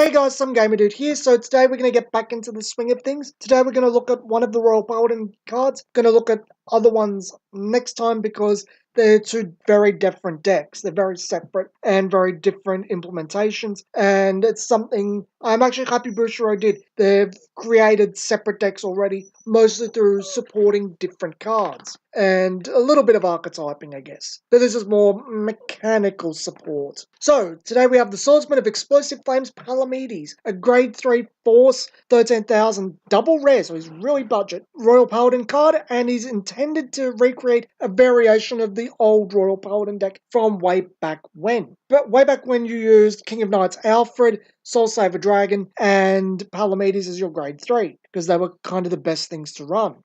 Hey guys, some gamer dude here. So today we're going to get back into the swing of things. Today we're going to look at one of the Royal Paladin cards. Going to look at other ones next time because they're two very different decks. They're very separate and very different implementations. And it's something I'm actually happy Bushiroad did. They've created separate decks already, mostly through supporting different cards. And a little bit of archetyping, I guess. But this is more mechanical support. So, today we have the Swordsman of Explosive Flames, Palamedes, a grade 3 force, 13,000 double rare, so he's really budget. Royal Paladin card, and he's intended to recreate a variation of the old Royal Paladin deck from way back when. But way back when you used King of Knights Alfred, Soul Saver Dragon, and Palamedes as your grade 3, because they were kind of the best things to run.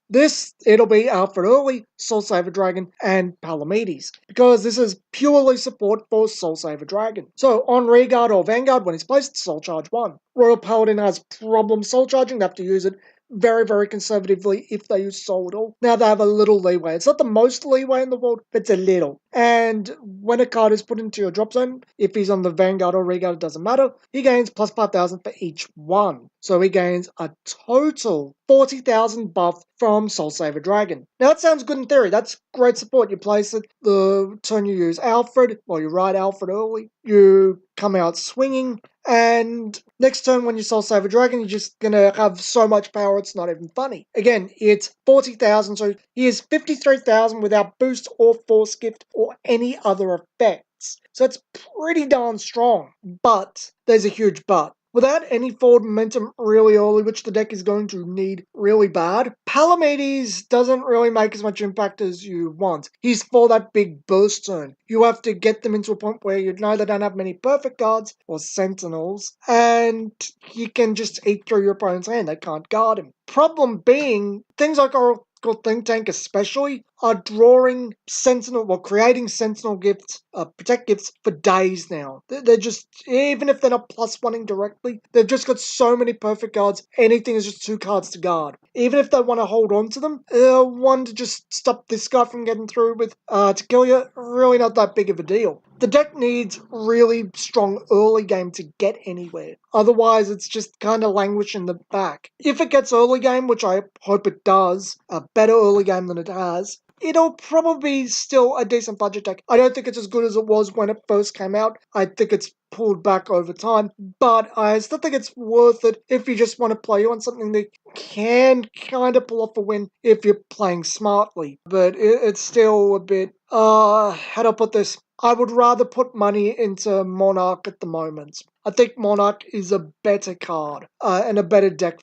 It'll be Alfred early, Soul Saver Dragon, and Palamedes, because this is purely support for Soul Saver Dragon. So on Rearguard or Vanguard, when he's placed, Soul Charge 1. Royal Paladin has problems Soul Charging, they have to use it very, very conservatively if they use Soul at all. Now they have a little leeway. It's not the most leeway in the world, but it's a little. And when a card is put into your drop zone, if he's on the Vanguard or Rearguard, it doesn't matter, he gains plus 5,000 for each one. So he gains a total 40,000 buff from Soul Saver Dragon. Now that sounds good in theory. That's great support. You place it the turn you use Alfred, or you ride Alfred early, you come out swinging, and next turn when you Soul Saver Dragon, you're just gonna have so much power it's not even funny. Again, it's 40,000, so he is 53,000 without boost or force gift or any other effects. So it's pretty darn strong. But there's a huge but. Without any forward momentum really early, which the deck is going to need really bad, Palamedes doesn't really make as much impact as you want. He's for that big burst turn. You have to get them into a point where you know they don't have many perfect guards or sentinels, and you can just eat through your opponent's hand. They can't guard him. Problem being, things like Oracle Think Tank especially are drawing sentinel, well, creating sentinel gifts, protect gifts for days now. They're just, even if they're not plus oneing directly, they've just got so many perfect guards, anything is just 2 cards to guard. Even if they want to hold on to them, one to just stop this guy from getting through with, to kill you, really not that big of a deal. The deck needs really strong early game to get anywhere. Otherwise, it's just kind of languish in the back. If it gets early game, which I hope it does, a better early game than it has, it'll probably be still a decent budget deck. I don't think it's as good as it was when it first came out. I think it's pulled back over time, but I still think it's worth it if you just want to play on something that can kind of pull off a win if you're playing smartly. But it's still a bit, how do I put this? I would rather put money into Monarch at the moment. I think Monarch is a better card and a better deck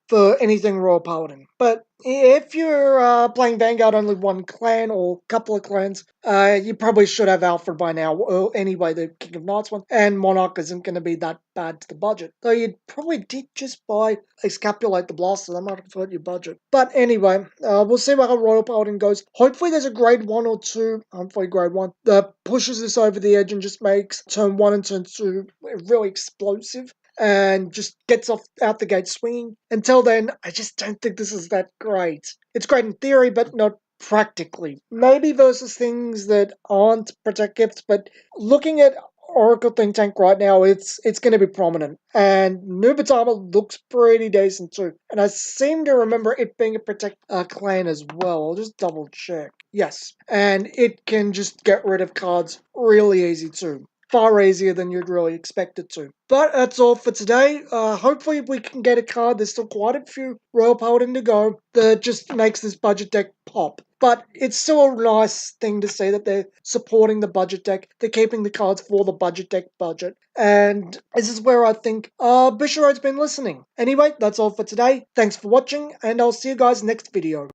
for anything Royal Paladin. But if you're playing Vanguard only one clan or couple of clans, you probably should have Alfred by now. Well, anyway, the King of Knights one. And Monarch isn't going to be that bad to the budget. Though you probably did just buy Escapulate the Blaster. That might have hurt your budget. But anyway, we'll see how Royal Paladin goes. Hopefully there's a grade 1 or 2, hopefully grade 1, that pushes this over the edge and just makes turn 1 and turn 2 really explosive and just gets out the gate swinging. Until then, I just don't think this is that great. It's great in theory, but not practically. Maybe versus things that aren't protect gifts, but looking at Oracle Think Tank right now, it's going to be prominent. And Nubat's armor looks pretty decent too. And I seem to remember it being a protect clan as well. I'll just double check. Yes. And it can just get rid of cards really easy too. Far easier than you'd really expect it to. But that's all for today. Hopefully we can get a card. There's still quite a few Royal Paladin to go that just makes this budget deck pop. But it's still a nice thing to see that they're supporting the budget deck. They're keeping the cards for the budget deck budget. And this is where I think Bushiroad's been listening. Anyway, that's all for today. Thanks for watching, and I'll see you guys next video.